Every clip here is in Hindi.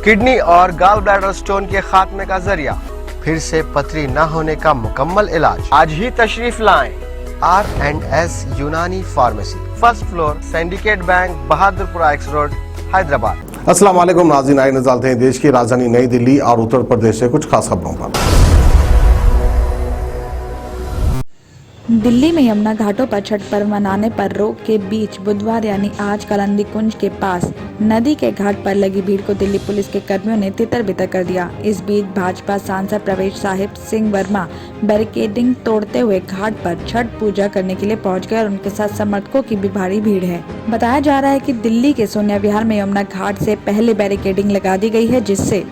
किडनी और गॉल ब्लैडर स्टोन के खात्मे का जरिया, फिर से पथरी न होने का मुकम्मल इलाज। आज ही तशरीफ लाएं R&S यूनानी pharmacy, first floor, syndicate bank, Bahadurpura x road, Hyderabad. अस्सलाम वालेकुम नाज़रीन, आइए नज़र डालते हैं देश की राजधानी नई दिल्ली और उत्तर प्रदेश से कुछ खास खबरों पर। दिल्ली में यमुना घाटों पर छठ पर्व मनाने पर रोक के बीच बुधवार यानी आज कलंदी कुंज के पास नदी के घाट पर लगी भीड़ को दिल्ली पुलिस के कर्मियों ने तितर बितर कर दिया। इस बीच भाजपा सांसद प्रवेश साहिब सिंह वर्मा बैरिकेडिंग तोड़ते हुए घाट पर छठ पूजा करने के लिए पहुंच गए और उनके साथ समर्थकों की भी भारी भीड़ है। बताया जा रहा है कि दिल्ली के सोनिया विहार में यमुना घाट से पहले बैरिकेडिंग लगा दी गई है, जिससे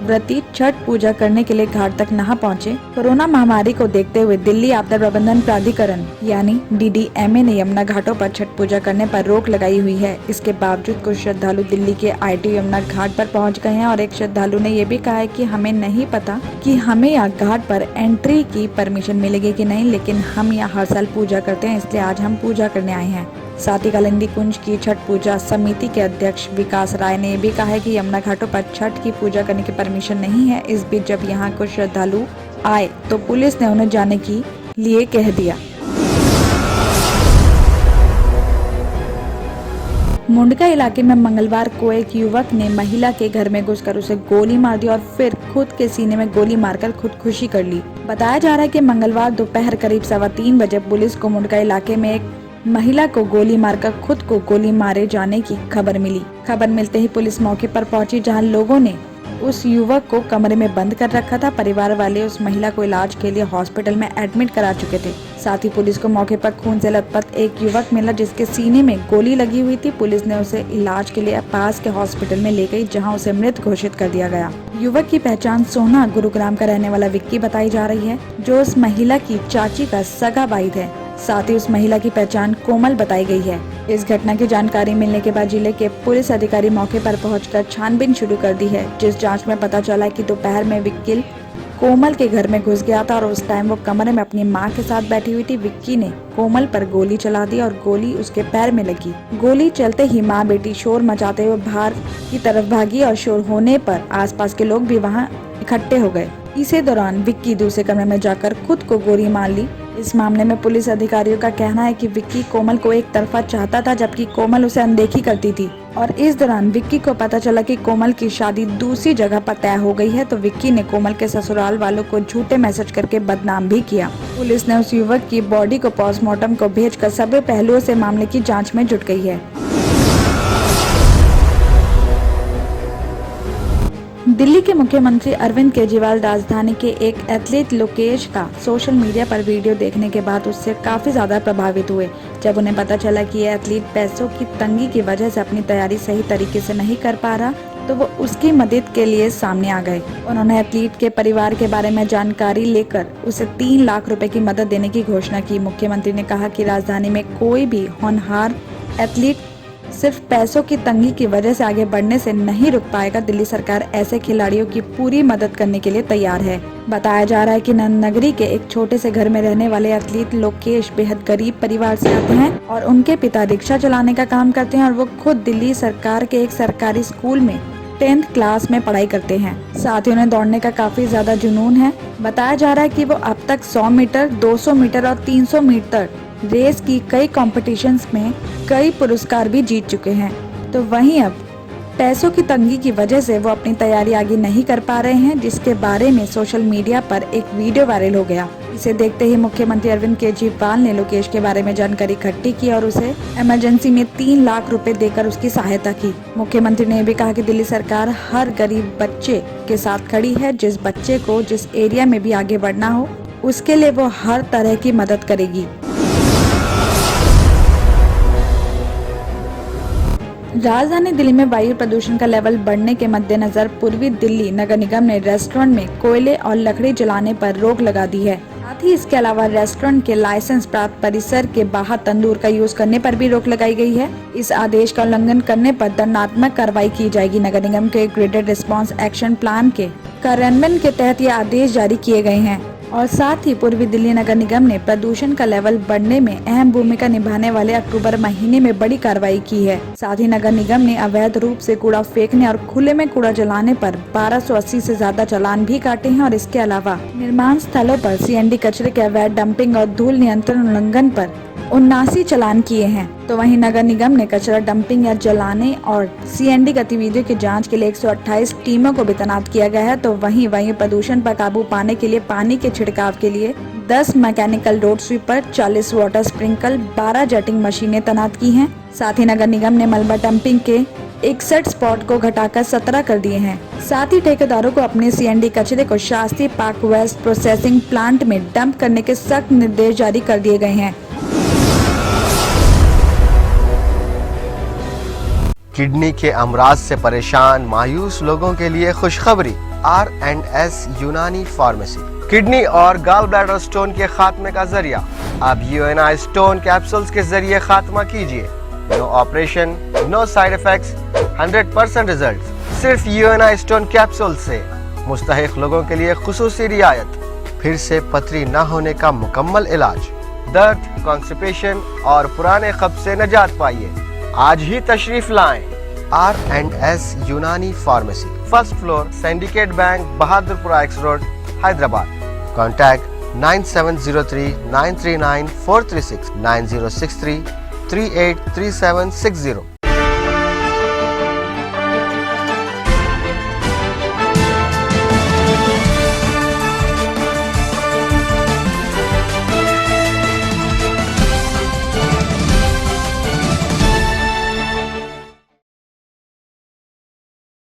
व्रती छठ पूजा करने के लिए घाट तक न पहुंचे। कोरोना महामारी को देखते हुए दिल्ली आपदा प्रबंधन प्राधिकरण यानी DDMA ने यमुना घाटों पर छठ पूजा करने पर रोक लगाई हुई है। इसके बावजूद कुछ श्रद्धालु दिल्ली के ITO यमुना घाट पर पहुंच गए हैं और एक श्रद्धालु ने ये भी कहा है कि हमें नहीं पता कि हमें यहाँ घाट पर एंट्री की परमिशन मिलेगी कि नहीं, लेकिन हम यहाँ हर साल पूजा करते हैं, इसलिए आज हम पूजा करने आए हैं। साथ ही कलिंदी कुंज की छठ पूजा समिति के अध्यक्ष विकास राय ने भी कहा है कि यमुना घाटों पर छठ की पूजा करने की परमिशन नहीं है। इस बीच जब यहाँ कुछ श्रद्धालु आए तो पुलिस ने उन्हें जाने के लिए कह दिया। मुंडका इलाके में मंगलवार को एक युवक ने महिला के घर में घुसकर उसे गोली मार दी और फिर खुद के सीने में गोली मारकर खुदकुशी कर ली। बताया जा रहा है कि मंगलवार दोपहर करीब 3:15 बजे पुलिस को मुंडका इलाके में एक महिला को गोली मारकर खुद को गोली मारे जाने की खबर मिली। खबर मिलते ही पुलिस मौके पर पहुंची, जहां लोगों ने उस युवक को कमरे में बंद कर रखा था। परिवार वाले उस महिला को इलाज के लिए हॉस्पिटल में एडमिट करा चुके थे। साथ ही पुलिस को मौके पर खून से लथपथ एक युवक मिला, जिसके सीने में गोली लगी हुई थी। पुलिस ने उसे इलाज के लिए पास के हॉस्पिटल में ले गई, जहां उसे मृत घोषित कर दिया गया। युवक की पहचान सोना गुरुग्राम का रहने वाला विक्की बताई जा रही है, जो उस महिला की चाची का सगा भाई है। साथ ही उस महिला की पहचान कोमल बताई गई है। इस घटना की जानकारी मिलने के बाद जिले के पुलिस अधिकारी मौके पर पहुंचकर छानबीन शुरू कर दी है, जिस जांच में पता चला कि दोपहर में विक्की कोमल के घर में घुस गया था और उस टाइम वो कमरे में अपनी मां के साथ बैठी हुई थी। विक्की ने कोमल पर गोली चला दी और गोली उसके पैर में लगी। गोली चलते ही मां बेटी शोर मचाते हुए बाहर की तरफ भागी और शोर होने पर आसपास के लोग भी वहां इकट्ठे हो गए। इसी दौरान विक्की दूसरे कमरे में जाकर खुद को गोली मार ली। इस मामले में पुलिस अधिकारियों का कहना है कि विक्की कोमल को एक तरफा चाहता था, जबकि कोमल उसे अनदेखी करती थी। और इस दौरान विक्की को पता चला कि कोमल की शादी दूसरी जगह पर तय हो गई है, तो विक्की ने कोमल के ससुराल वालों को झूठे मैसेज करके बदनाम भी किया। पुलिस ने उस युवक की बॉडी को पोस्टमार्टम को भेजकर सभी पहलुओं से मामले की जाँच में जुट गई है। दिल्ली के मुख्यमंत्री अरविंद केजरीवाल राजधानी के एक एथलीट लोकेश का सोशल मीडिया पर वीडियो देखने के बाद उससे काफी ज्यादा प्रभावित हुए। जब उन्हें पता चला कि ये एथलीट पैसों की तंगी की वजह से अपनी तैयारी सही तरीके से नहीं कर पा रहा, तो वो उसकी मदद के लिए सामने आ गए। उन्होंने एथलीट के परिवार के बारे में जानकारी लेकर उसे 3 लाख रुपए की मदद देने की घोषणा की। मुख्यमंत्री ने कहा कि राजधानी में कोई भी होनहार एथलीट सिर्फ पैसों की तंगी की वजह से आगे बढ़ने से नहीं रुक पाएगा। दिल्ली सरकार ऐसे खिलाड़ियों की पूरी मदद करने के लिए तैयार है। बताया जा रहा है कि नगरी के एक छोटे से घर में रहने वाले एथलीट लोकेश बेहद गरीब परिवार से आते हैं और उनके पिता रिक्शा चलाने का काम करते हैं और वो खुद दिल्ली सरकार के एक सरकारी स्कूल में 10th क्लास में पढ़ाई करते हैं। साथ ही उन्हें दौड़ने का काफी ज्यादा जुनून है। बताया जा रहा है कि वो अब तक 100 मीटर, 200 मीटर और 300 मीटर रेस की कई कॉम्पिटिशन्स में कई पुरस्कार भी जीत चुके हैं। तो वहीं अब पैसों की तंगी की वजह से वो अपनी तैयारी आगे नहीं कर पा रहे हैं, जिसके बारे में सोशल मीडिया पर एक वीडियो वायरल हो गया। इसे देखते ही मुख्यमंत्री अरविंद केजरीवाल ने लोकेश के बारे में जानकारी इकट्ठी की और उसे इमरजेंसी में 3 लाख रुपए देकर उसकी सहायता की। मुख्यमंत्री ने भी कहा कि दिल्ली सरकार हर गरीब बच्चे के साथ खड़ी है। जिस बच्चे को जिस एरिया में भी आगे बढ़ना हो, उसके लिए वो हर तरह की मदद करेगी। राजधानी दिल्ली में वायु प्रदूषण का लेवल बढ़ने के मद्देनजर पूर्वी दिल्ली नगर निगम ने रेस्टोरेंट में कोयले और लकड़ी जलाने पर रोक लगा दी है। साथ ही इसके अलावा रेस्टोरेंट के लाइसेंस प्राप्त परिसर के बाहर तंदूर का यूज करने पर भी रोक लगाई गई है। इस आदेश का उल्लंघन करने पर दंडात्मक कार्रवाई की जाएगी। नगर निगम के ग्रेडेड रिस्पांस एक्शन प्लान के कार्यान्वयन के तहत ये आदेश जारी किए गए हैं और साथ ही पूर्वी दिल्ली नगर निगम ने प्रदूषण का लेवल बढ़ने में अहम भूमिका निभाने वाले अक्टूबर महीने में बड़ी कार्रवाई की है। साथ ही नगर निगम ने अवैध रूप से कूड़ा फेंकने और खुले में कूड़ा जलाने पर 1280 से ज्यादा चालान भी काटे हैं और इसके अलावा निर्माण स्थलों पर सीएनडी कचरे के अवैध डंपिंग और धूल नियंत्रण उल्लंघन पर 79 चालान किए हैं। तो वहीं नगर निगम ने कचरा डंपिंग या जलाने और सीएनडी गतिविधियों की जांच के लिए 128 टीमों को भी तैनात किया गया है। तो वहीं प्रदूषण पर काबू पाने के लिए पानी के छिड़काव के लिए 10 mechanical road sweeper, 40 water sprinkle, 12 jetting मशीनें तैनात की हैं। साथ ही नगर निगम ने मलबा डंपिंग के 61 स्पॉट को घटाकर 17 कर दिए हैं। साथ ही ठेकेदारों को अपने सीएनडी कचरे को Shastri Park waste processing plant में डंप करने के सख्त निर्देश जारी कर दिए गए हैं। किडनी के अमराज से परेशान मायूस लोगों के लिए खुशखबरी। R&S यूनानी फार्मेसी किडनी और गॉल ब्लैडर स्टोन के खात्मे का जरिया। अब UNI स्टोन कैप्सूल्स के जरिए खात्मा कीजिए। No operation, no side effects, 100% result. सिर्फ UNI स्टोन कैप्सूल से मुस्तहिक लोगों के लिए खुसूसी रियायत। फिर से पथरी न होने का मुकम्मल इलाज। दर्द, कॉन्स्टिपेशन और पुराने कब्ज से निजात पाइए। आज ही तशरीफ लाएं। R&S यूनानी pharmacy, first floor, syndicate bank, Bahadurpura X road, Hyderabad. Contact 9703 939 436 9063 383760।